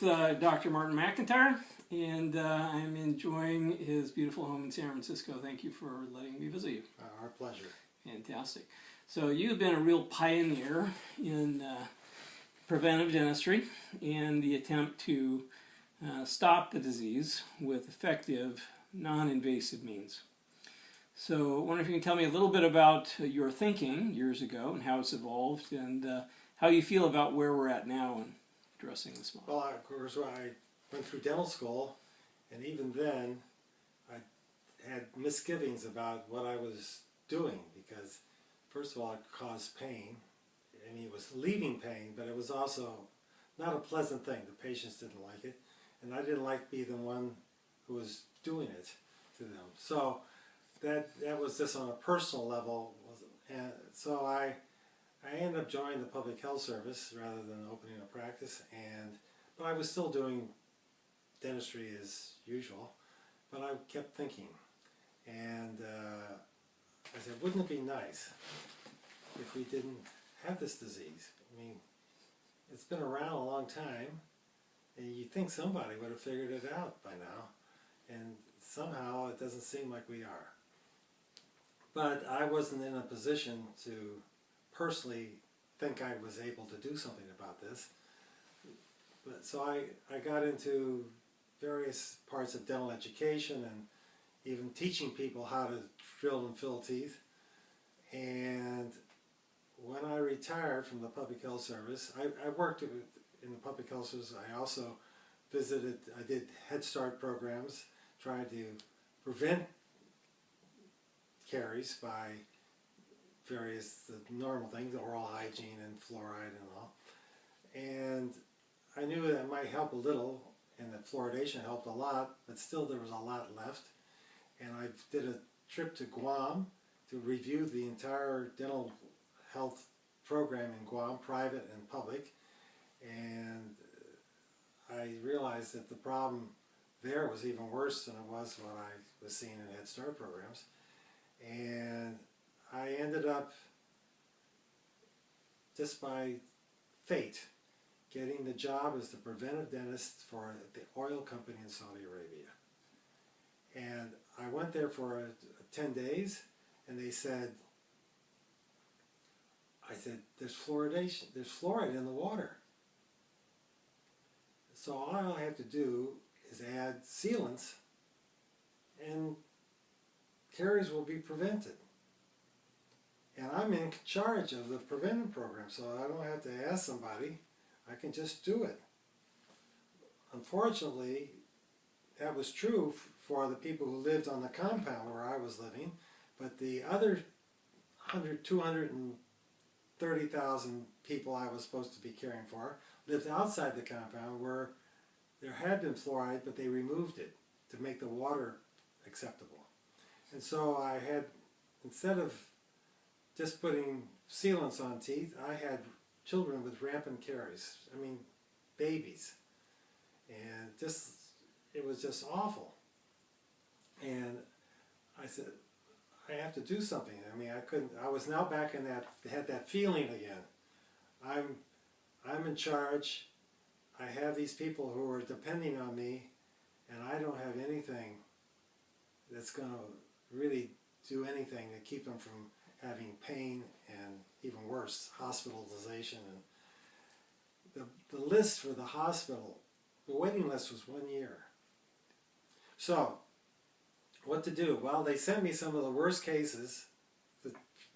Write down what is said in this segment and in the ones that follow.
with Dr. Martin Macintyre, and I'm enjoying his beautiful home in San Francisco. Thank you for letting me visit you. Our pleasure. Fantastic. So you've been a real pioneer in preventive dentistry and the attempt to stop the disease with effective, non-invasive means. So I wonder if you can tell me a little bit about your thinking years ago and how it's evolved, and how you feel about where we're at now in addressing this model. Well, of course, I went through dental school, and even then I had misgivings about what I was doing, because first of all it caused pain. I mean, it was leaving pain, but it was also not a pleasant thing. The patients didn't like it, and I didn't like to be the one who was doing it to them. So that was just on a personal level, and so I ended up joining the public health service rather than opening a practice, but I was still doing dentistry as usual, but I kept thinking, and I said, wouldn't it be nice if we didn't have this disease? I mean, it's been around a long time, and you'd think somebody would have figured it out by now, and somehow it doesn't seem like we are. But I wasn't in a position to personally think I was able to do something about this. But so I got into various parts of dental education and even teaching people how to drill and fill teeth. And when I retired from the public health service, I worked in the public health service. I also I did Head Start programs, trying to prevent caries by various normal things, oral hygiene and fluoride and all. And I knew that might help a little, and that fluoridation helped a lot, but still there was a lot left. And I did a trip to Guam to review the entire dental health program in Guam, private and public. And I realized that the problem there was even worse than it was what I was seeing in Head Start programs. And I ended up, just by fate, getting the job as the preventive dentist for the oil company in Saudi Arabia. And I went there for 10 days, and they said, I said, there's fluoridation, there's fluoride in the water. So all I have to do is add sealants, and caries will be prevented. And I'm in charge of the preventive program, so I don't have to ask somebody. I can just do it. Unfortunately, that was true for the people who lived on the compound where I was living, but the other 230,000 people I was supposed to be caring for lived outside the compound, where there had been fluoride, but they removed it to make the water acceptable. And so I had, instead of just putting sealants on teeth, I had children with rampant caries. I mean, babies. And it was just awful. And I said, I have to do something. I mean, I was now back in had that feeling again. I'm in charge. I have these people who are depending on me, and I don't have anything that's going to really do anything to keep them from having pain and, even worse, hospitalization. And the list for the hospital, the waiting list was 1 year. So what to do? Well, they sent me some of the worst cases. The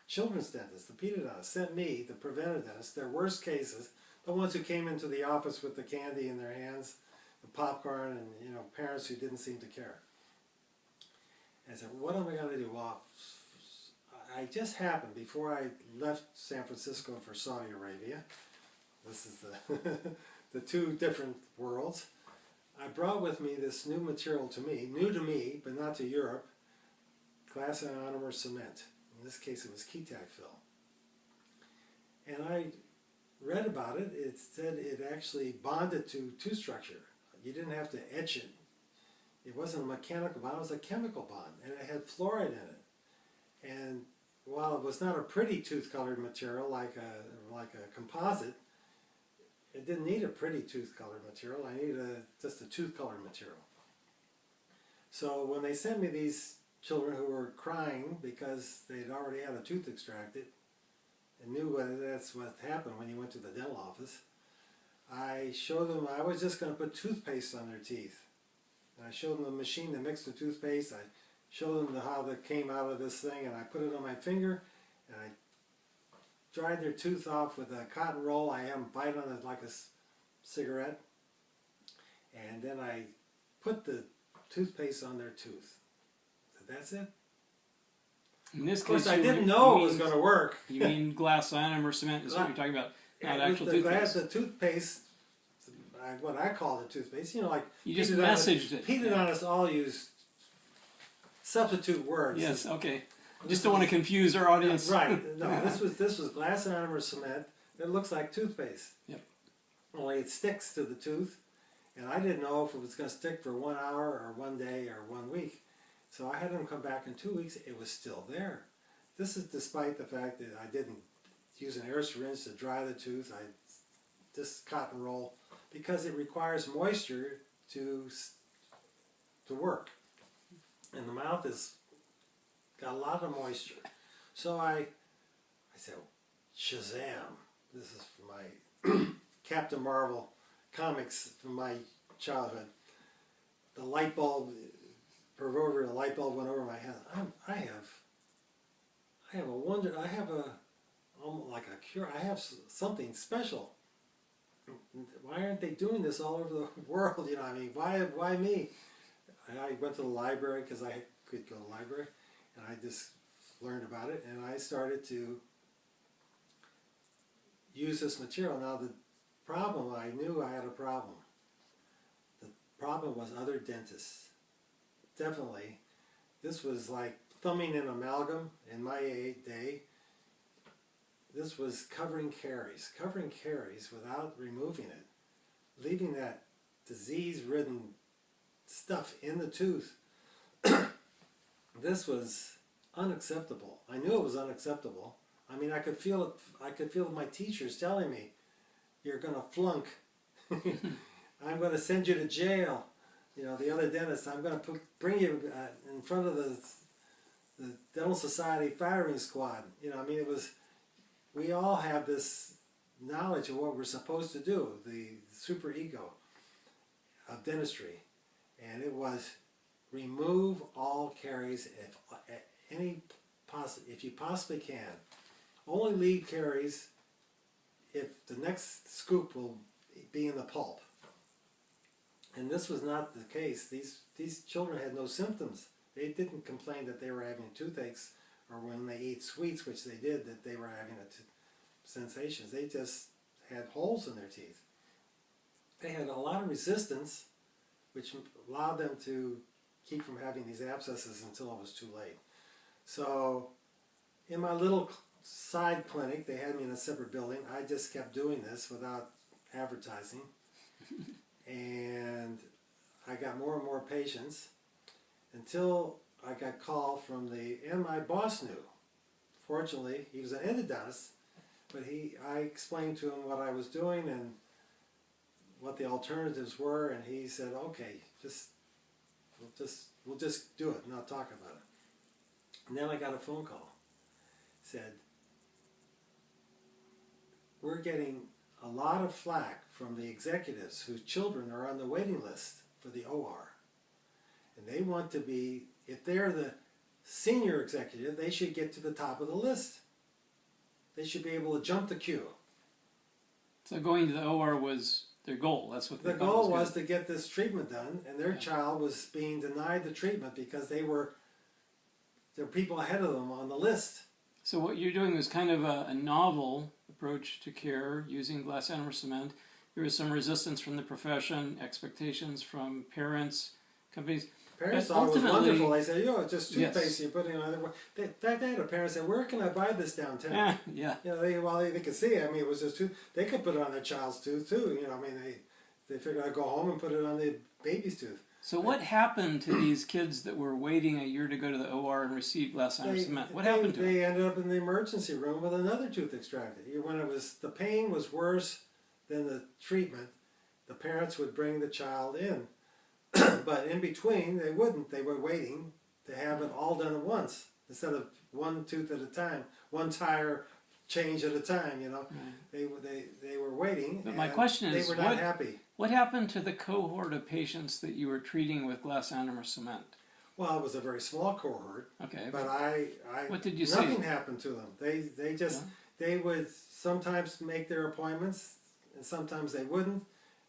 children's dentist, the pediatrician, sent me, the preventive dentist, their worst cases, the ones who came into the office with the candy in their hands, the popcorn, and parents who didn't seem to care. And I said, what am I going to do? Well, I just happened, before I left San Francisco for Saudi Arabia, this is the two different worlds, I brought with me this new material to me, new to me, but not to Europe, glass ionomer cement. In this case it was Keytac fill. And I read about it. It said it actually bonded to tooth structure. You didn't have to etch it. It wasn't a mechanical bond, it was a chemical bond, and it had fluoride in it. And while it was not a pretty tooth colored material like a composite, it didn't need a pretty tooth colored material. I needed just a tooth colored material. So when they sent me these children who were crying because they'd already had a tooth extracted and knew that's what happened when you went to the dental office, I showed them I was just going to put toothpaste on their teeth. And I showed them the machine that mixed the toothpaste. I showed them how that came out of this thing, and I put it on my finger, and I dried their tooth off with a cotton roll. I had them bite on it like a cigarette, and then I put the toothpaste on their tooth. So that's it. In this Of course, case, I didn't know it was going to work. You mean glass ionomer cement is what you're talking about, not actual toothpaste. The toothpaste, what I call the toothpaste, you know, like you just messaged it. Pedodontists all use substitute words. Yes, okay. Just don't want to confuse our audience. Right. No, this was glass ionomer cement. It looks like toothpaste. Yep. Only it sticks to the tooth, and I didn't know if it was going to stick for 1 hour or 1 day or 1 week. So I had them come back in 2 weeks. It was still there. This is despite the fact that I didn't use an air syringe to dry the tooth. I just cotton roll because it requires moisture to work, and the mouth is got a lot of moisture. So I said, Shazam! This is from my Captain Marvel comics from my childhood. The light bulb, proverbial light bulb went over my head. I have a wonder. I have almost like a cure. I have something special. Why aren't they doing this all over the world? You know, I mean, why me? I went to the library because I could go to the library, and I just learned about it, and I started to use this material. Now the problem, I knew I had a problem. The problem was other dentists. Definitely, this was like thumbing in amalgam in my day. This was covering caries without removing it, leaving that disease-ridden stuff in the tooth. This was unacceptable. I knew it was unacceptable. I mean, I could feel it. I could feel my teachers telling me, "You're going to flunk. I'm going to send you to jail." You know, the other dentist, I'm going to bring you in front of the Dental Society firing squad. You know, I mean, it was. We all have this knowledge of what we're supposed to do, the super ego of dentistry, and it was remove all caries if you possibly can. Only leave caries if the next scoop will be in the pulp. And this was not the case. These children had no symptoms. They didn't complain that they were having toothaches, or when they ate sweets, which they did, that they were having sensations. They just had holes in their teeth. They had a lot of resistance, which allowed them to keep from having these abscesses until it was too late. So in my little side clinic, they had me in a separate building. I just kept doing this without advertising. And I got more and more patients until I got called from and my boss knew. Fortunately, he was an endodontist, but I explained to him what I was doing and what the alternatives were, and he said, "Okay, we'll just do it, not talk about it." And then I got a phone call. Said, "We're getting a lot of flack from the executives whose children are on the waiting list for the OR. And they want to be, if they're the senior executive, they should get to the top of the list. They should be able to jump the queue." So going to the OR was their goal. That's what the goal was to get this treatment done, and their child was being denied the treatment because there were people ahead of them on the list. So what you're doing is kind of a novel approach to care using glass ionomer cement. There was some resistance from the profession, expectations from parents, companies. Parents thought it was wonderful. They said, "It's just toothpaste you're putting on it." In fact, I had a parent say, "Where can I buy this downtown?" Yeah. You know, they could see it. I mean, it was just tooth. They could put it on their child's tooth too. You know, I mean, they figured I'd go home and put it on the baby's tooth. So what happened to these kids that were waiting a year to go to the OR and receive glass ionomer cement? What happened to them? They ended up in the emergency room with another tooth extracted. When the pain was worse than the treatment, the parents would bring the child in. But in between, they wouldn't. They were waiting to have it all done at once instead of one tooth at a time, one tire change at a time. You know, they were waiting. But my question is, they were not happy. What happened to the cohort of patients that you were treating with glass ionomer cement? Well, it was a very small cohort. Okay. But what did you nothing see? happened to them. They just they would sometimes make their appointments, and sometimes they wouldn't.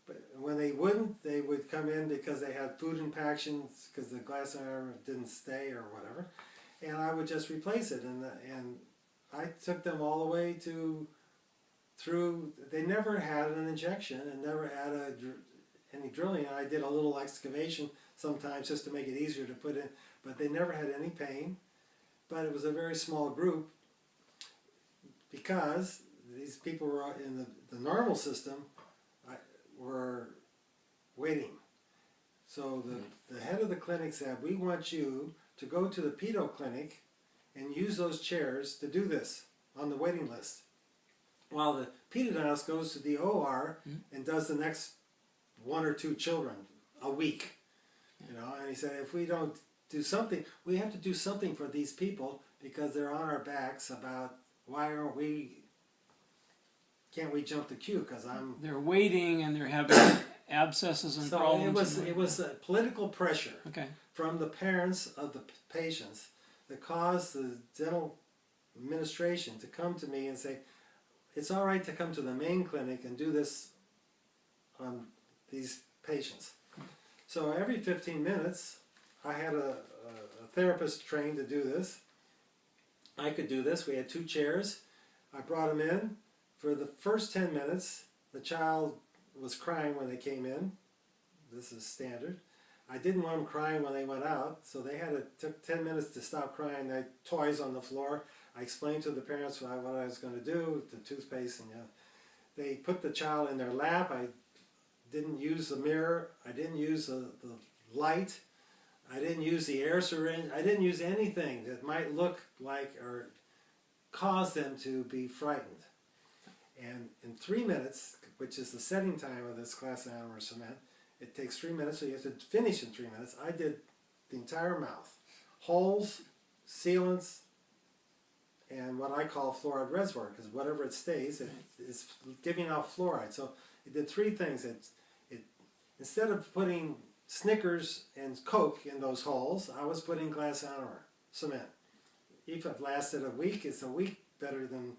But when they wouldn't, they would come in because they had food impactions because the glass ionomer didn't stay or whatever, and I would just replace it. And I took them all the way through. They never had an injection and never had any drilling. I did a little excavation sometimes just to make it easier to put in, but they never had any pain. But it was a very small group because these people were in the normal system were waiting. So the head of the clinic said, we want you to go to the pedo clinic and use those chairs to do this on the waiting list. While the pediodontist goes to the OR and does the next 1 or 2 children a week. You know, and he said, if we don't do something, we have to do something for these people because they're on our backs about why can't we jump the queue? Because they're waiting and they're having abscesses and problems. So it was political pressure from the parents of the patients that caused the dental administration to come to me and say, it's all right to come to the main clinic and do this on these patients. So every 15 minutes, I had a therapist trained to do this. I could do this. We had 2 chairs. I brought them in. For the first 10 minutes, the child was crying when they came in. This is standard. I didn't want them crying when they went out, so took 10 minutes to stop crying. They had toys on the floor. I explained to the parents what I was going to do, the toothpaste, and they put the child in their lap. I didn't use the mirror. I didn't use the light. I didn't use the air syringe. I didn't use anything that might look like or cause them to be frightened. And in 3 minutes, which is the setting time of this glass ionomer cement, it takes 3 minutes, so you have to finish in 3 minutes. I did the entire mouth. Holes, sealants, and what I call fluoride reservoir, because whatever it stays, it is giving off fluoride. So it did 3 things. It instead of putting Snickers and Coke in those holes, I was putting glass ionomer cement. If it lasted a week, it's a week better than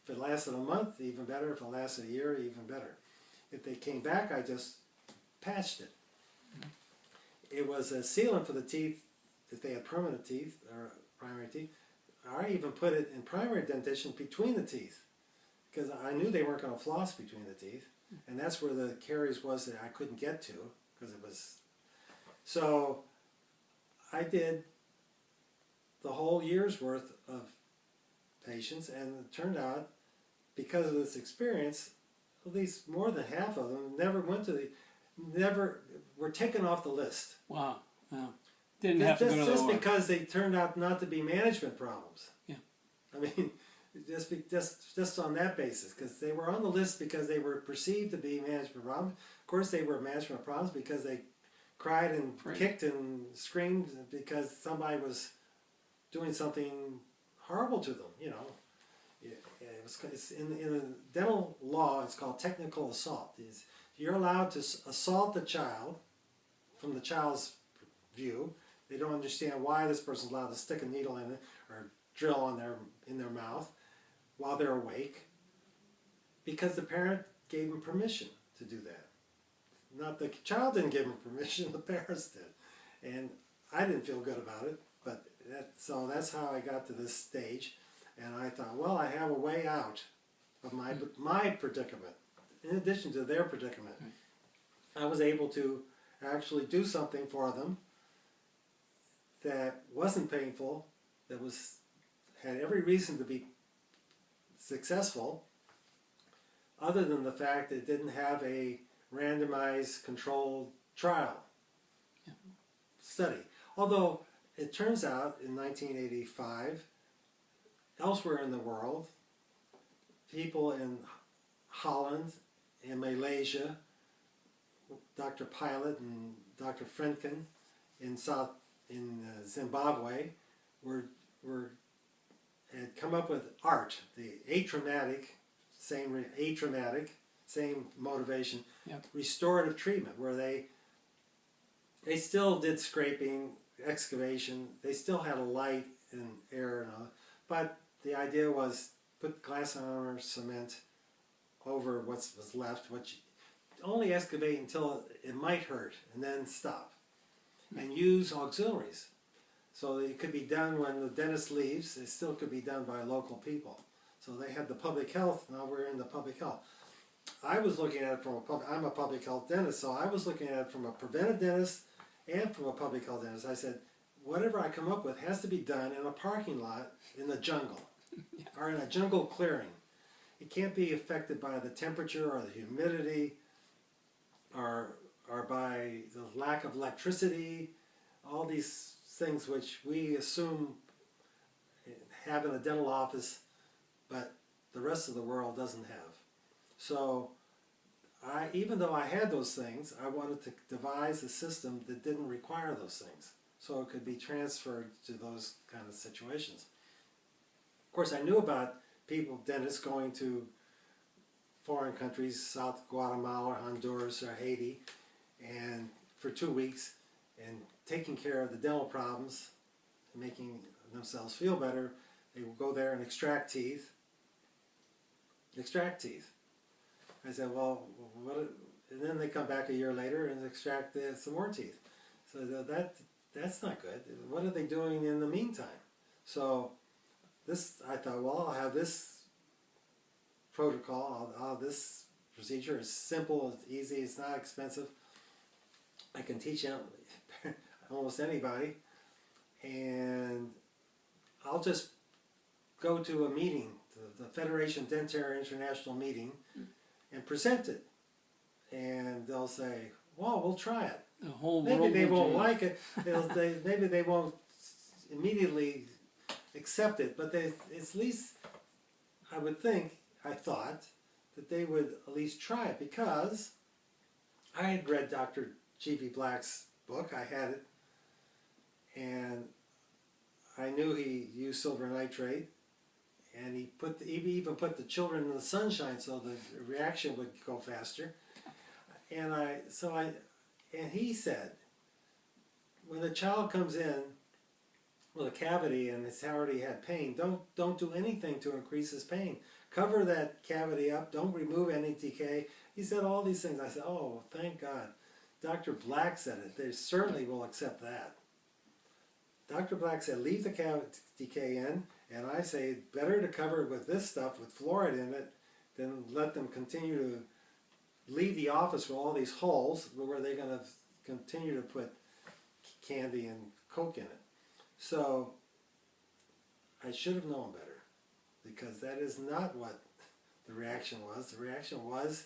if it lasted a month, even better. If it lasted a year, even better. If they came back, I just patched it. It was a sealant for the teeth if they had permanent teeth or primary teeth. I even put it in primary dentition between the teeth because I knew they weren't going to floss between the teeth, and that's where the caries was that I couldn't get to because it was. So I did the whole year's worth of patients, and it turned out, because of this experience, at least more than half of them never were taken off the list. Wow. Didn't have to go to the just OR. because they turned out not to be management problems. Yeah. I mean, just on that basis, because they were on the list because they were perceived to be management problems. Of course, they were management problems because they cried and kicked and screamed because somebody was doing something horrible to them. You know, it's in dental law. It's called technical assault. You're allowed to assault the child from the child's view. They don't understand why this person's allowed to stick a needle in it or drill in their mouth while they're awake, because the parent gave them permission to do that. Not the child didn't give them permission, the parents did. And I didn't feel good about it, but so that's how I got to this stage. And I thought, well, I have a way out of my predicament, in addition to their predicament. I was able to actually do something for them that wasn't painful, that had every reason to be successful, other than the fact that it didn't have a randomized controlled trial study. Although it turns out in 1985, elsewhere in the world, people in Holland in Malaysia, Dr. Pilot and Dr. Frenken in Zimbabwe had come up with ART, the atraumatic, same motivation, Yep. restorative treatment, where they still did scraping, excavation, they still had a light and air and all, but the idea was put glass armor cement over what was left, only excavate until it might hurt and then stop, and use auxiliaries. So it could be done when the dentist leaves. It still could be done by local people. So they had the public health. Now we're in the public health. I was looking at it from I'm a public health dentist, so I was looking at it from a preventive dentist and from a public health dentist. I said, whatever I come up with has to be done in a parking lot in the jungle, or in a jungle clearing. It can't be affected by the temperature or the humidity, or by the lack of electricity, all these things which we assume have in a dental office, but the rest of the world doesn't have. So even though I had those things, I wanted to devise a system that didn't require those things, so it could be transferred to those kind of situations. Of course, I knew about dentists going to foreign countries, South Guatemala, Honduras, or Haiti, and for 2 weeks, and taking care of the dental problems, making themselves feel better. They will go there and extract teeth. I said, well, and then they come back a year later and extract some more teeth. So that's not good. What are they doing in the meantime? So I thought, well, I'll have this protocol, I'll this procedure. It's simple, it's easy, it's not expensive. I can teach almost anybody, and I'll just go to a meeting, the Federation Dentaire International meeting, and present it, and they'll say, well, we'll try it. The whole Maybe world they will won't change. like it, maybe they won't immediately accept it, but at least I thought that they would at least try it, because I had read Dr. G.V. Black's book. I had it, and I knew he used silver nitrate, and he even put the children in the sunshine so the reaction would go faster. And he said, when the child comes in with a cavity and it's already had pain, don't do anything to increase his pain. Cover that cavity up. Don't remove any decay. He said all these things. I said, oh, thank God. Dr. Black said it. They certainly will accept that. Dr. Black said, leave the cavity decay in, and I say, better to cover it with this stuff, with fluoride in it, than let them continue to leave the office with all these holes where they're going to continue to put candy and Coke in it. So I should have known better, because that is not what the reaction was. The reaction was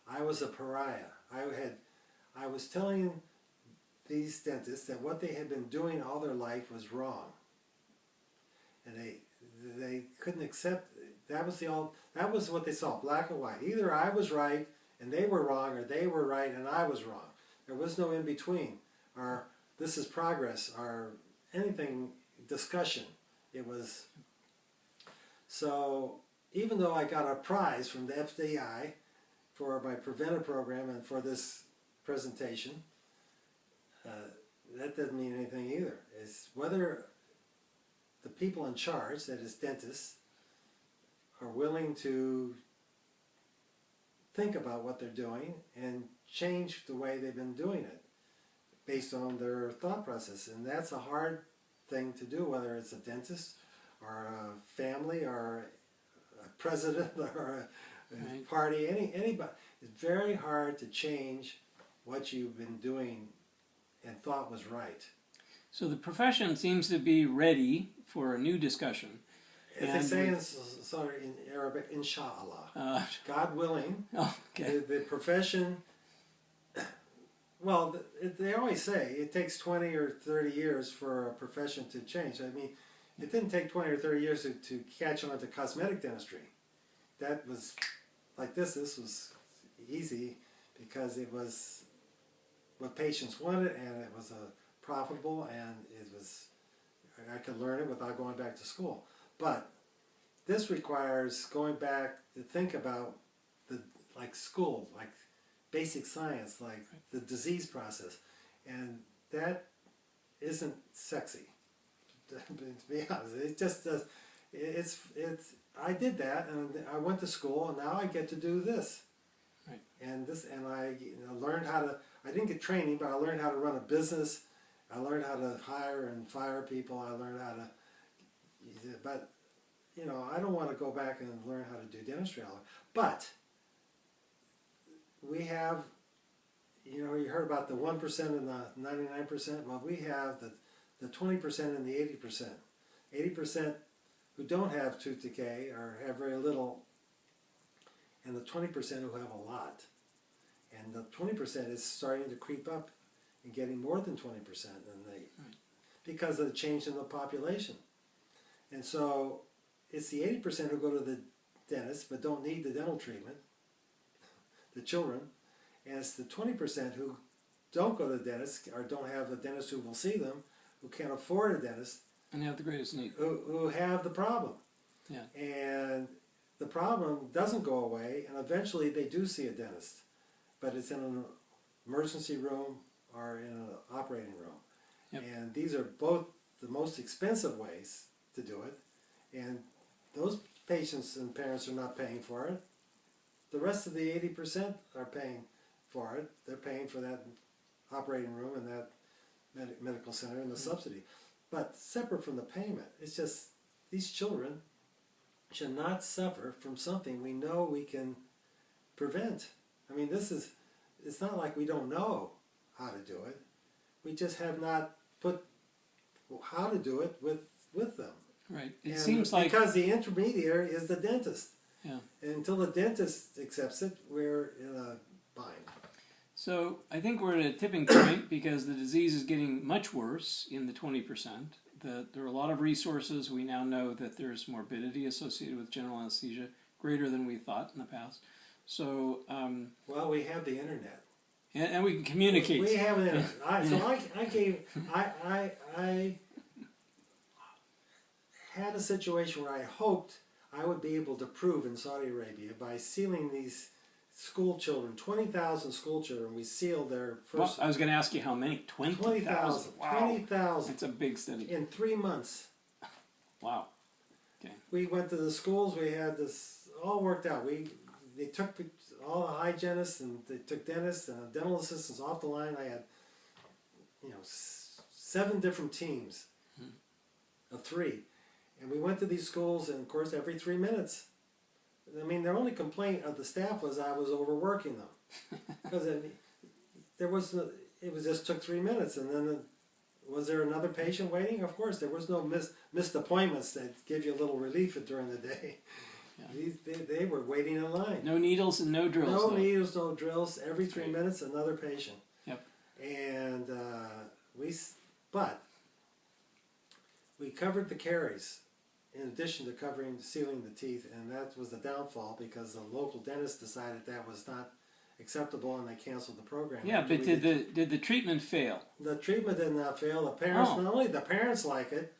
I was a pariah. I was telling these dentists that what they had been doing all their life was wrong, and they couldn't accept. That was what they saw, black and white. Either I was right and they were wrong, or they were right and I was wrong. There was no in between, or this is progress, or anything discussion. It was. So even though I got a prize from the FDI for my preventive program and for this presentation, that doesn't mean anything either. It's whether the people in charge, that is dentists, are willing to think about what they're doing and change the way they've been doing it based on their thought process. And that's a hard thing to do, whether it's a dentist or a family or a president or a party, anybody. It's very hard to change what you've been doing and thought was right. So the profession seems to be ready for a new discussion. As they say in Arabic, inshallah. God willing, okay. the profession, well, they always say it takes 20 or 30 years for a profession to change. I mean, it didn't take 20 or 30 years to catch on to cosmetic dentistry. That was like this was easy because it was what patients wanted, and it was profitable, and I could learn it without going back to school. But this requires going back to think about like school, like basic science, like the disease process, and that isn't sexy. To be honest, it just does. It's. I did that, and I went to school, and now I get to do this. Right. And I learned how to. I didn't get training, but I learned how to run a business. I learned how to hire and fire people. I learned how to. But I don't want to go back and learn how to do dentistry. But we have. You heard about the 1% and the 99%. Well, we have the 20% and the 80%. 80% who don't have tooth decay or have very little, and the 20% who have a lot. And the 20% is starting to creep up and getting more than 20%, because of the change in the population. And so it's the 80% who go to the dentist but don't need the dental treatment, the children, and it's the 20% who don't go to the dentist or don't have a dentist who will see them, who can't afford a dentist, and have the greatest need, who have the problem. Yeah. And the problem doesn't go away, and eventually they do see a dentist, but it's in an emergency room or in an operating room. Yep. And these are both the most expensive ways to do it, and those patients and parents are not paying for it. The rest of the 80% are paying for it. They're paying for that operating room and that medical center and the subsidy. But separate from the payment, it's just these children should not suffer from something we know we can prevent. I mean, it's not like we don't know how to do it. We just have not put how to do it with them. Right. It and seems like, because the intermediary is the dentist. Yeah. And until the dentist accepts it, we're in a bind. So I think we're at a tipping point because the disease is getting much worse in the 20%. There are a lot of resources. We now know that there's morbidity associated with general anesthesia greater than we thought in the past. So well, we have the internet, and we can communicate. We have the internet. I had a situation where I hoped I would be able to prove in Saudi Arabia by sealing these school children, 20,000 school children. We sealed their first. Well, I was going to ask you how many. 20,000. Wow. 20,000. That's a big study. In 3 months. Wow. Okay. We went to the schools. We had this all worked out. They took all the hygienists and they took dentists and dental assistants off the line. I had 7 different teams of 3. And we went to these schools, and of course every 3 minutes. I mean, their only complaint of the staff was I was overworking them, because it just took 3 minutes, and then was there another patient waiting? Of course, there was no missed appointments that give you a little relief during the day. Yeah. They were waiting in line. No needles and no drills. No needles, no drills. Every 3 minutes, another patient. Yep. And we covered the caries, in addition to sealing the teeth, and that was the downfall because the local dentist decided that was not acceptable, and they canceled the program. Yeah, but did the treatment fail? The treatment did not fail. The parents, not only the parents like it,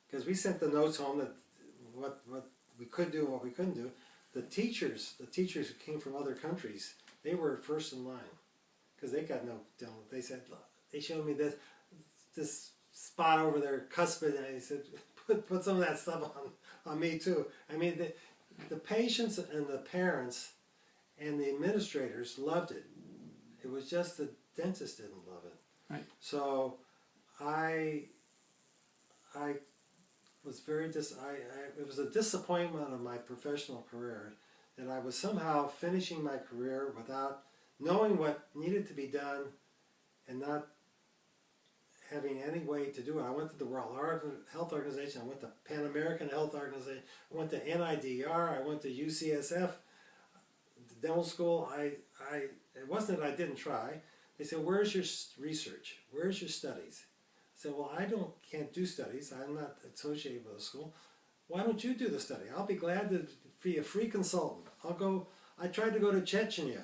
because we sent the notes home that what we could do and what we couldn't do. The teachers who came from other countries, they were first in line because they got no dental. They said, they showed me this spot over their cuspid, and they said, put some of that stuff on me too. I mean, the patients and the parents and the administrators loved it. It was just the dentist didn't love it. Right. So I was very it was a disappointment of my professional career that I was somehow finishing my career without knowing what needed to be done and not having any way to do it. I went to the World Health Organization, I went to Pan American Health Organization, I went to NIDR, I went to UCSF, the dental school. It wasn't that I didn't try. They said, where's your research? Where's your studies? I said, well, I can't do studies. I'm not associated with a school. Why don't you do the study? I'll be glad to be a free consultant. I tried to go to Chechnya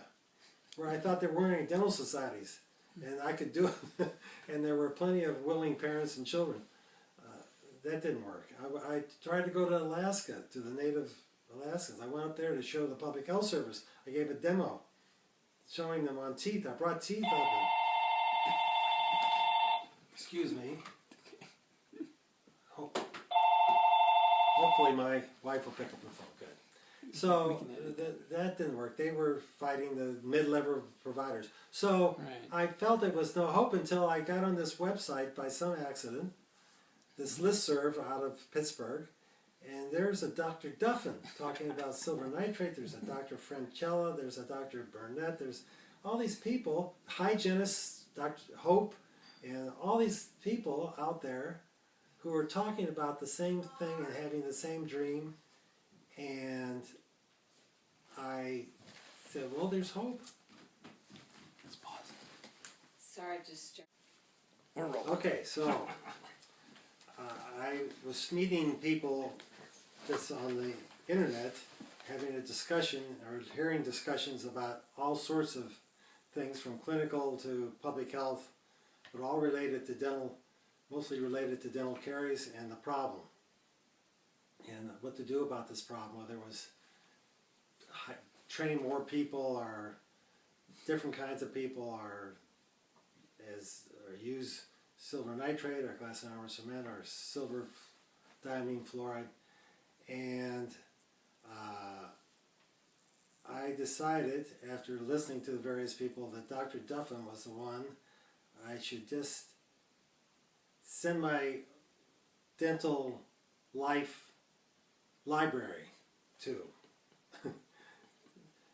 where I thought there weren't any dental societies, and I could do it, and there were plenty of willing parents and children. That didn't work. I tried to go to Alaska, to the native Alaskans. I went up there to show the public health service. I gave a demo showing them on teeth. I brought teeth up. Excuse me. Oh. Hopefully my wife will pick up the phone. Good. So that didn't work. They were fighting the mid-level providers. So I felt there was no hope until I got on this website by some accident, this listserv out of Pittsburgh, and there's a Dr. Duffin talking about silver nitrate. There's a Dr. Francella. There's a Dr. Burnett. There's all these people, hygienists, Dr. Hope, and all these people out there who are talking about the same thing and having the same dream. And I said, well, there's hope. Let's pause. Sorry, just... Okay, so I was meeting people that's on the internet, having a discussion or hearing discussions about all sorts of things from clinical to public health, but all related to dental, mostly related to dental caries and the problem. And what to do about this problem, whether it was training more people or different kinds of people or use silver nitrate or glass and armor cement or silver diamine fluoride. And I decided, after listening to the various people, that Dr. Duffin was the one I should just send my dental life library to.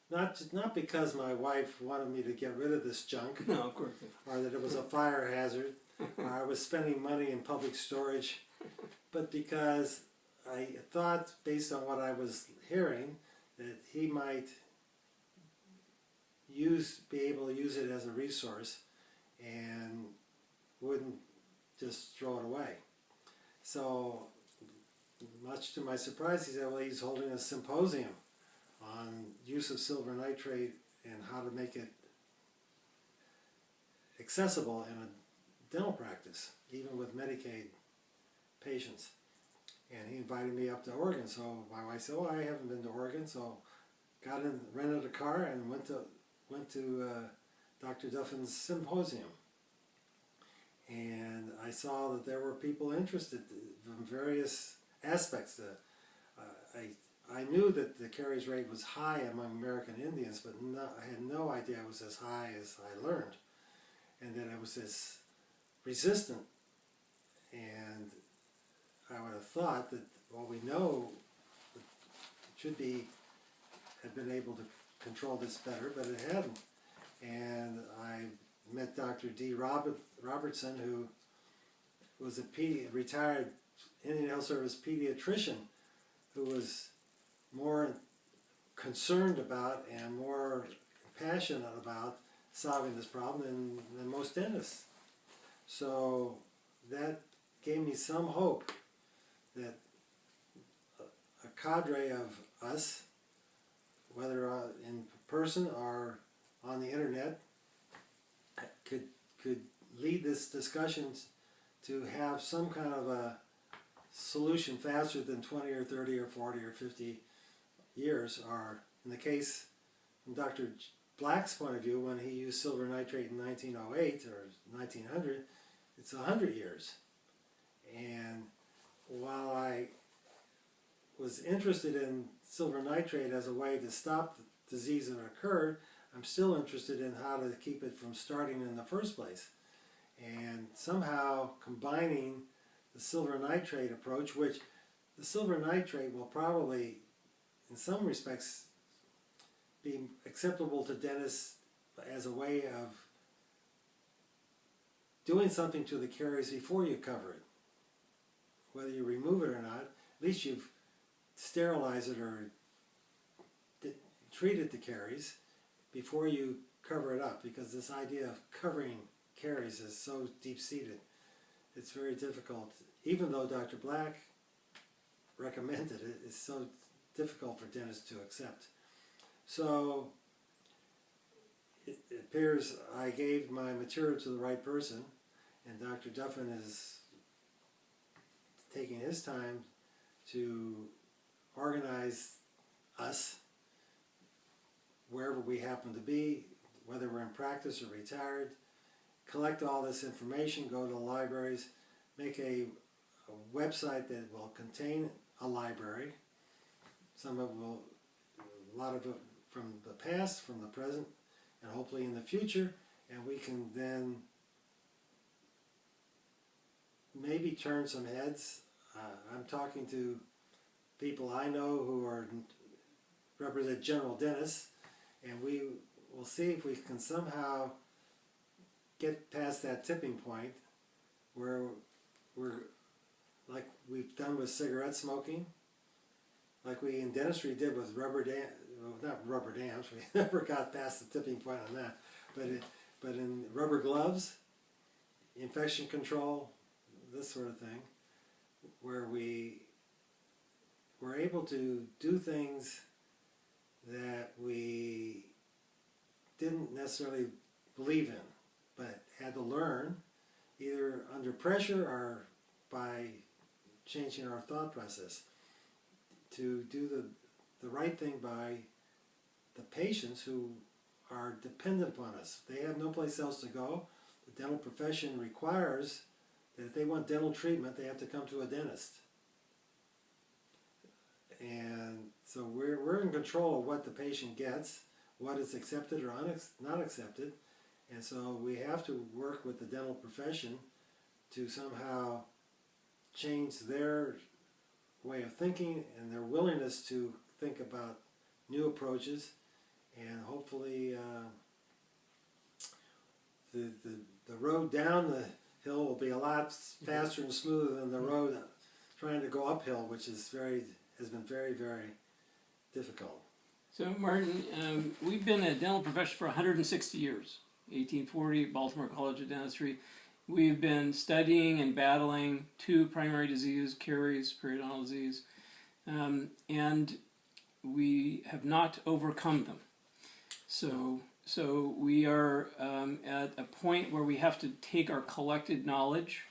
Not because my wife wanted me to get rid of this junk, No, of course not. or that it was a fire hazard, or I was spending money in public storage, but because I thought, based on what I was hearing, that he might be able to use it as a resource and wouldn't just throw it away. So, much to my surprise, he said, well, he's holding a symposium on use of silver nitrate and how to make it accessible in a dental practice, even with Medicaid patients. And he invited me up to Oregon, so my wife said, oh, I haven't been to Oregon, so got in, rented a car and went to Dr. Duffin's symposium. And I saw that there were people interested from various aspects. I knew that the caries rate was high among American Indians, but I had no idea it was as high as I learned, and that it was as resistant. And I would have thought that, well, we know it should have been able to control this better, but it hadn't. And I met Dr. D. Robertson, who was a retired Indian Health Service pediatrician, who was more concerned about and more passionate about solving this problem than most dentists. So that gave me some hope that a cadre of us, whether in person or on the internet, could lead this discussion to have some kind of a solution faster than 20 or 30 or 40 or 50 years, or in the case from Dr. Black's point of view, when he used silver nitrate in 1908 or 1900, it's 100 years. And while I was interested in silver nitrate as a way to stop the disease that occurred, I'm still interested in how to keep it from starting in the first place. And somehow combining the silver nitrate approach, which the silver nitrate will probably, in some respects, be acceptable to dentists as a way of doing something to the caries before you cover it. Whether you remove it or not, at least you've sterilized it or treated the caries before you cover it up, because this idea of covering caries is so deep-seated. It's very difficult, even though Dr. Black recommended it, it's so difficult for dentists to accept. So it appears I gave my material to the right person, and Dr. Duffin is taking his time to organize us wherever we happen to be, whether we're in practice or retired, collect all this information, go to the libraries, make a website that will contain a library. Some of it will, a lot of it from the past, from the present, and hopefully in the future, and we can then maybe turn some heads. I'm talking to people I know who represent general dentists, and we will see if we can somehow get past that tipping point where we're, like we've done with cigarette smoking, like we in dentistry did with rubber dam, well, not rubber dams, we never got past the tipping point on that, but in rubber gloves, infection control, this sort of thing, where we were able to do things that we didn't necessarily believe in, but had to learn either under pressure or by changing our thought process to do the right thing by the patients who are dependent upon us. They have no place else to go. The dental profession requires that if they want dental treatment, they have to come to a dentist. And so we're in control of what the patient gets, what is accepted or not accepted, and so we have to work with the dental profession to somehow change their way of thinking and their willingness to think about new approaches, and hopefully the road down the hill will be a lot faster and smoother than the road trying to go uphill, which is has been very, very difficult. So Martin, we've been a dental profession for 160 years, 1840, Baltimore College of Dentistry. We've been studying and battling two primary diseases, caries, periodontal disease, and we have not overcome them. So we are at a point where we have to take our collected knowledge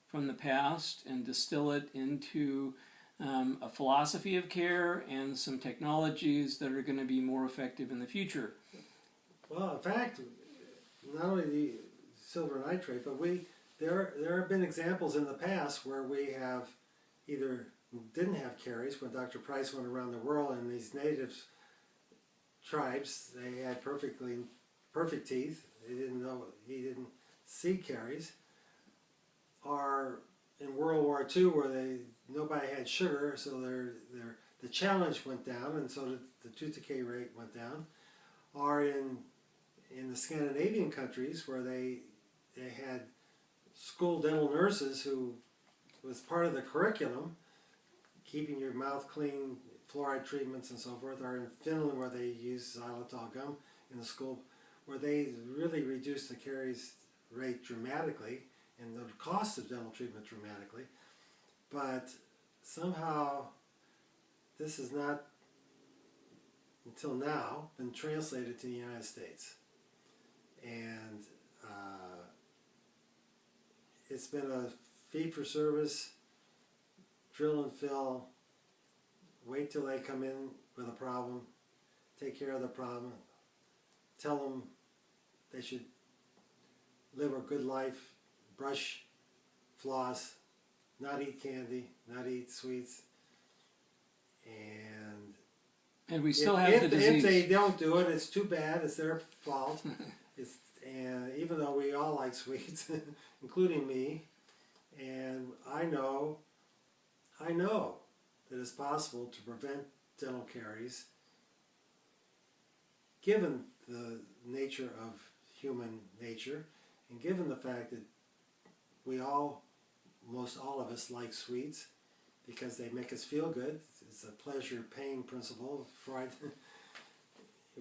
from the past and distill it into a philosophy of care and some technologies that are going to be more effective in the future. Well, in fact, not only the silver nitrate, but there have been examples in the past where we have either didn't have caries when Dr. Price went around the world, and these native tribes, they had perfect teeth. He didn't see caries. Or in World War II, where nobody had sugar, so the challenge went down, and so the tooth decay rate went down. Or in the Scandinavian countries, where they had school dental nurses who was part of the curriculum, keeping your mouth clean, fluoride treatments and so forth. Or in Finland, where they use xylitol gum in the school, where they really reduced the caries rate dramatically and the cost of dental treatment dramatically. But somehow this has not, until now, been translated to the United States. And it's been a fee-for-service, drill and fill, wait till they come in with a problem, take care of the problem, tell them they should live a good life, brush, floss, not eat candy, not eat sweets, and we still have the disease. If they don't do it, it's too bad. It's their fault. And even though we all like sweets, including me, and I know that it's possible to prevent dental caries, given the nature of human nature, and given the fact that most all of us like sweets because they make us feel good. It's a pleasure-pain principle. Freud.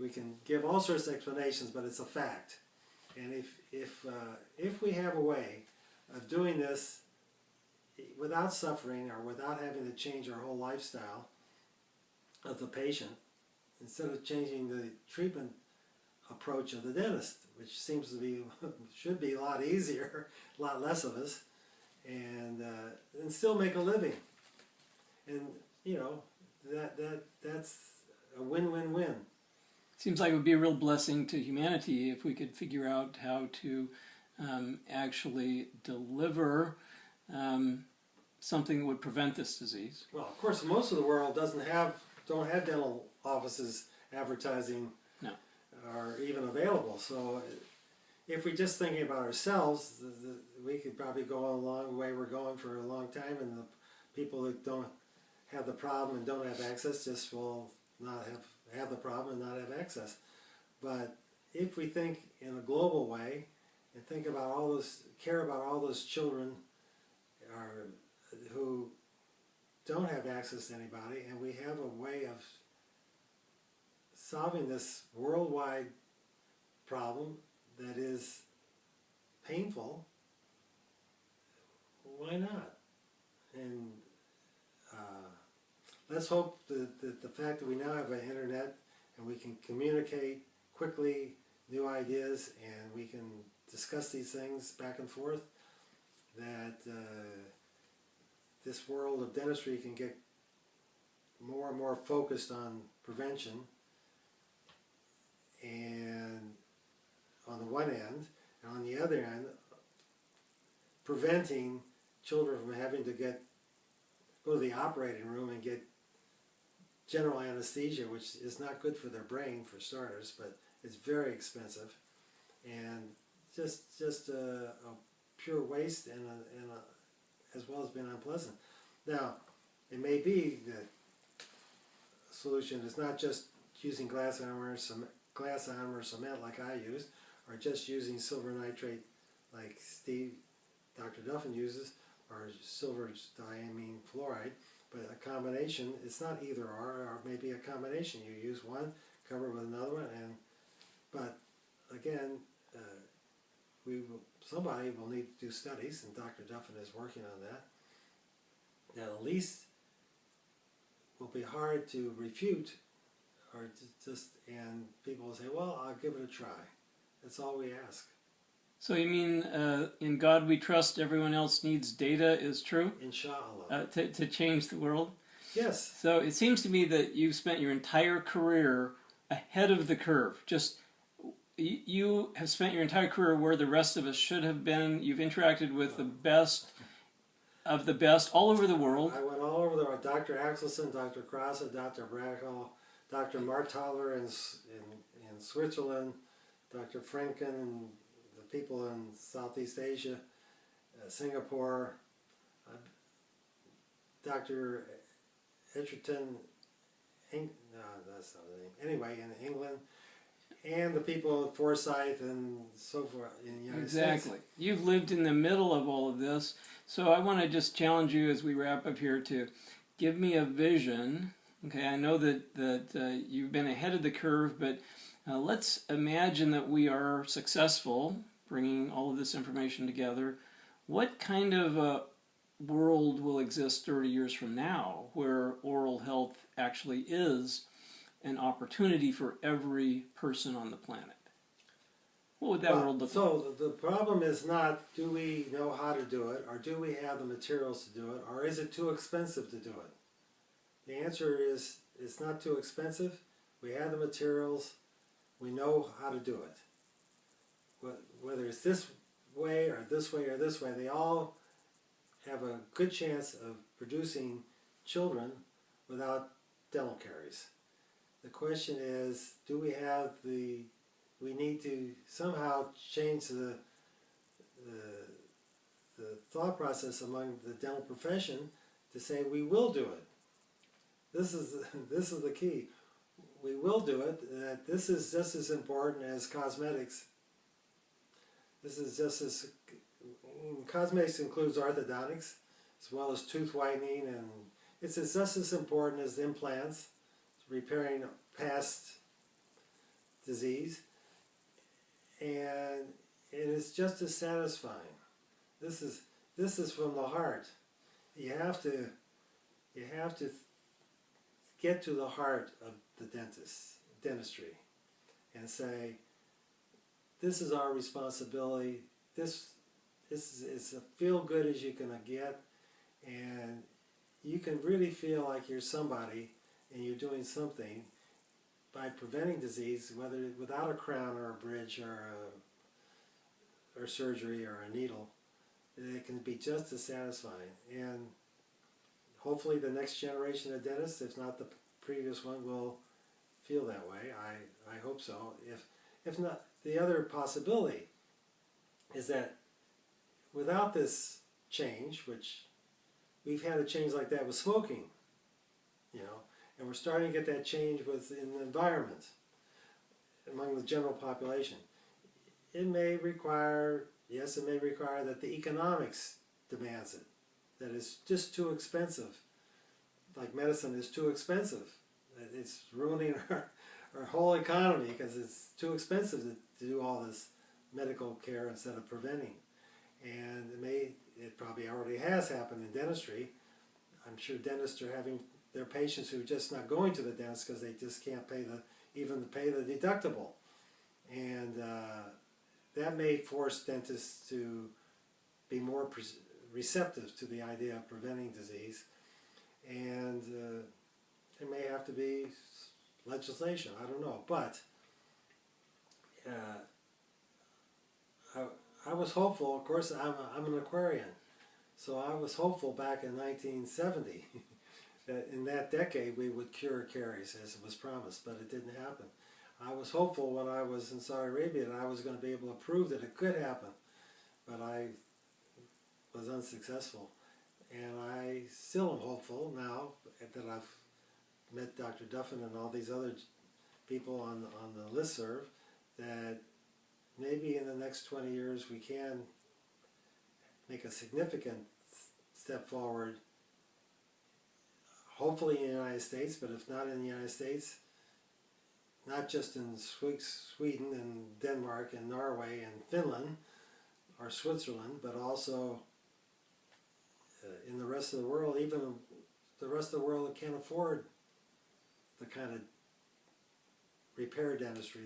We can give all sorts of explanations, but it's a fact. And if we have a way of doing this without suffering or without having to change our whole lifestyle of the patient, instead of changing the treatment approach of the dentist, which seems to be should be a lot easier, a lot less of us, and still make a living. And you know that's a win-win-win. Seems like it would be a real blessing to humanity if we could figure out how to actually deliver something that would prevent this disease. Well, of course, most of the world don't have dental offices advertising, No. or even available. So, if we're just thinking about ourselves, we could probably go along the way we're going for a long time, and the people that don't have the problem and don't have access just will not have the problem and not have access. But if we think in a global way and think about care about all those children who don't have access to anybody, and we have a way of solving this worldwide problem that is painful, why not? And let's hope that the fact that we now have an internet and we can communicate quickly new ideas and we can discuss these things back and forth, that this world of dentistry can get more and more focused on prevention, and on the one end, and on the other end, preventing children from having to go to the operating room and get general anesthesia, which is not good for their brain for starters, but it's very expensive and just a pure waste and as well as being unpleasant. Now, it may be that the solution is not just using glass armor or cement like I used, or just using silver nitrate like Dr. Duffin uses, or silver diamine fluoride, but a combination. It's not either or maybe a combination. You use one, cover it with another one, but again, somebody will need to do studies, and Dr. Duffin is working on that. Now, at least will be hard to refute, or and people will say, well, I'll give it a try. That's all we ask. So you mean in God we trust, everyone else needs data is true? Inshallah. To change the world? Yes. So it seems to me that you've spent your entire career ahead of the curve. You have spent your entire career where the rest of us should have been. You've interacted with the best of the best all over the world. I went all over there. Dr. Axelson, Dr. Krause, Dr. Brackel, Dr. Marthaler in Switzerland, Dr. Franken, and the people in Southeast Asia, Singapore, Dr. Edgerton, that's not the name. Anyway, in England, and the people at Forsyth and so forth in the United States. Exactly. You've lived in the middle of all of this. So I want to just challenge you as we wrap up here to give me a vision. Okay, I know that you've been ahead of the curve, but let's imagine that we are successful bringing all of this information together. What kind of a world will exist 30 years from now where oral health actually is an opportunity for every person on the planet? What would that world look like? So the problem is not, do we know how to do it, or do we have the materials to do it, or is it too expensive to do it? The answer is, it's not too expensive. We have the materials. We know how to do it. Whether it's this way or this way or this way, they all have a good chance of producing children without dental caries. The question is, do we have we need to somehow change the thought process among the dental profession to say we will do it. This is the key. We will do it. That this is just as important as cosmetics. This is just as cosmetics includes orthodontics as well as tooth whitening, and it's just as important as implants, repairing past disease, and it is just as satisfying. This is from the heart. You have to get to the heart of the dentistry and say, this is our responsibility. This is a feel good as you can get, and you can really feel like you're somebody and you're doing something by preventing disease, whether without a crown or a bridge or surgery or a needle. It can be just as satisfying. And hopefully the next generation of dentists, if not the previous one, will feel that way. I hope so. If not, the other possibility is that without this change, which we've had a change like that with smoking, you know, and we're starting to get that change in the environment among the general population. It may require, yes, it may require that the economics demands it, that it's just too expensive. Like medicine is too expensive. It's ruining our whole economy because it's too expensive to do all this medical care instead of preventing. And it probably already has happened in dentistry. I'm sure dentists are having their patients who are just not going to the dentist because they just can't even pay the deductible. And that may force dentists to be more receptive to the idea of preventing disease. And there may have to be legislation, I don't know. But I was hopeful, of course I'm an Aquarian, so I was hopeful back in 1970 that in that decade we would cure caries as it was promised, but it didn't happen. I was hopeful when I was in Saudi Arabia that I was going to be able to prove that it could happen, but I was unsuccessful. And I still am hopeful now that I've met Dr. Duffin and all these other people on the listserv that maybe in the next 20 years we can make a significant step forward, hopefully in the United States, but if not in the United States, not just in Sweden and Denmark and Norway and Finland or Switzerland, but also in the rest of the world, even the rest of the world that can't afford the kind of repair dentistry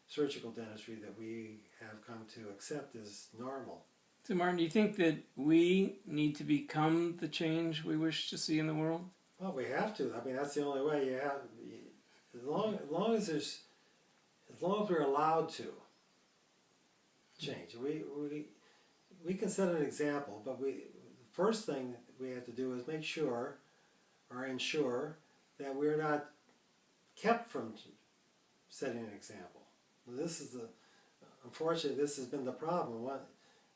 surgical dentistry that we have come to accept as normal. So Martin, do you think that we need to become the change we wish to see in the world? Well, we have to. I mean, that's the only way you have. As long as we're allowed to change, we can set an example. But the first thing that we have to do is make sure or ensure that we're not kept from setting an example. This is unfortunately, this has been the problem.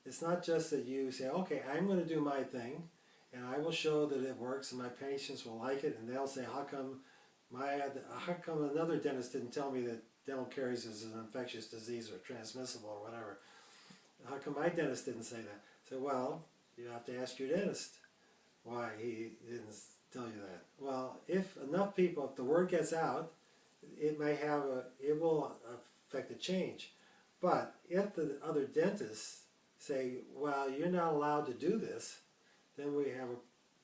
It's not just that you say, okay, I'm going to do my thing, and I will show that it works, and my patients will like it, and they'll say, how come another dentist didn't tell me that dental caries is an infectious disease or transmissible or whatever? How come my dentist didn't say that? So, well, you have to ask your dentist why he didn't tell you that. Well, if enough people, if the word gets out, it will affect a change. But if the other dentists say, well, you're not allowed to do this, then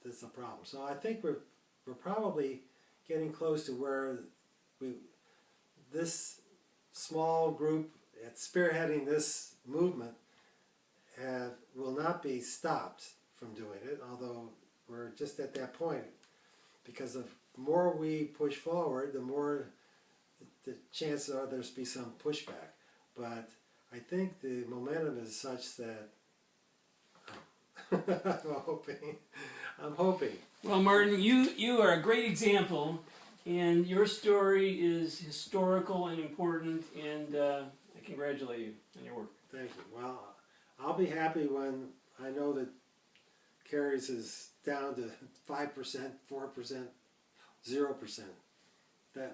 that's a problem. So I think we're probably getting close to where this small group that's spearheading this movement will not be stopped from doing it, although we're just at that point. Because the more we push forward, the more the chances are there's be some pushback. But I think the momentum is such that I'm hoping. Well, Martin, you are a great example, and your story is historical and important, and I congratulate you on your work. Thank you. Well, I'll be happy when I know that caries is down to 5%, 4%, 0%. I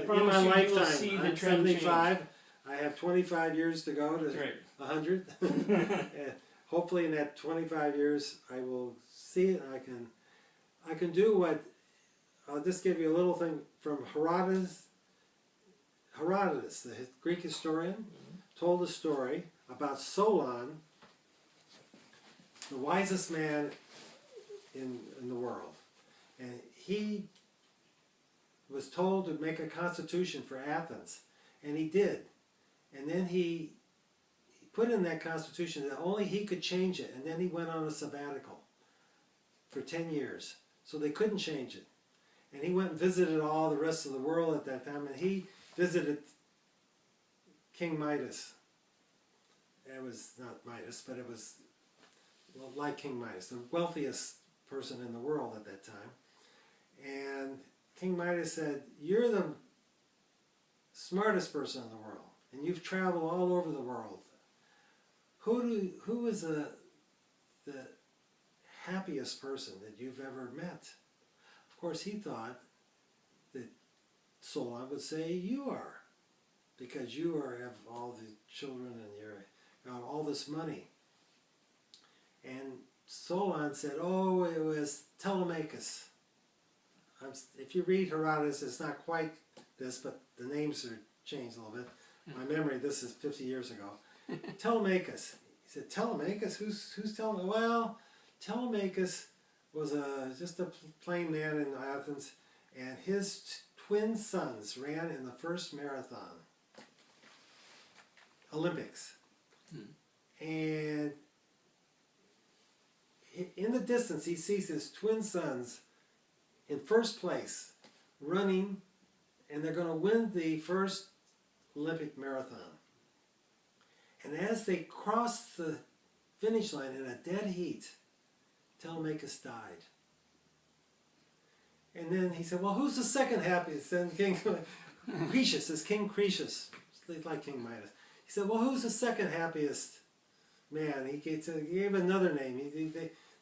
promise you will see the I'm trend 75. change. I have 25 years to go to 100. And hopefully in that 25 years I will see it, and I can do what, I'll just give you a little thing from Herodotus, the Greek historian, told a story about Solon, the wisest man in the world. And he was told to make a constitution for Athens, and he did. And then he put in that Constitution that only he could change it. And then he went on a sabbatical for 10 years. So they couldn't change it. And he went and visited all the rest of the world at that time. And he visited King Midas. It was not Midas, but it was like King Midas, the wealthiest person in the world at that time. And King Midas said, "You're the smartest person in the world, and you've traveled all over the world. Who is the happiest person that you've ever met?" Of course, he thought that Solon would say, "You are, because you have all the children and you're got all this money." And Solon said, "Oh, it was Telemachus." If you read Herodotus, it's not quite this, but the names are changed a little bit. My memory, this is 50 years ago. Telemachus. He said, "Telemachus? Who's Telemachus?" Well, Telemachus was just a plain man in Athens, and his twin sons ran in the first marathon, Olympics. And in the distance, he sees his twin sons in first place running, and they're going to win the first Olympic marathon. And as they cross the finish line in a dead heat, Telemachus died. And then he said, "Well, who's the second happiest?" Then King Croesus, is King Croesus, like King Midas. He said, "Well, who's the second happiest man?" He gave another name.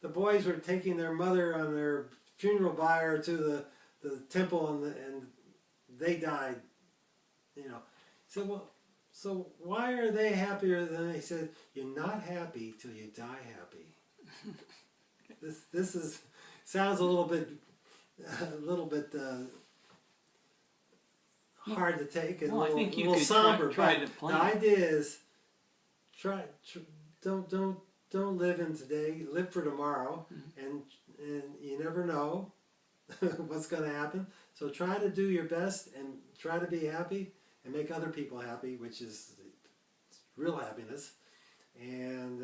The boys were taking their mother on their funeral bier to the temple, and they died. You know. He said, "Well, so why are they happier than?" He said, "You're not happy till you die happy." This sounds a little bit hard to take and Well, I think you a little could somber. try but to plan. the idea is don't live in today. Live for tomorrow, and you never know what's going to happen. So try to do your best and try to be happy and make other people happy, which is real happiness. And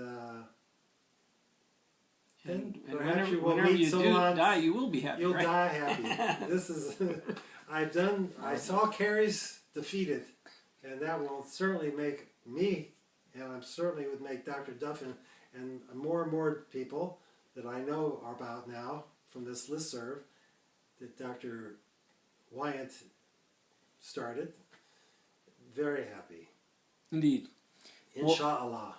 And perhaps whenever, you will whenever meet you do someone. die, you will be happy. You'll right? die happy. This is I saw Carrie's defeated, and that will certainly make me, and I'm certainly would make Dr. Duffin and more people that I know about now from this listserv that Dr. Wyant started, very happy. Indeed. Inshallah.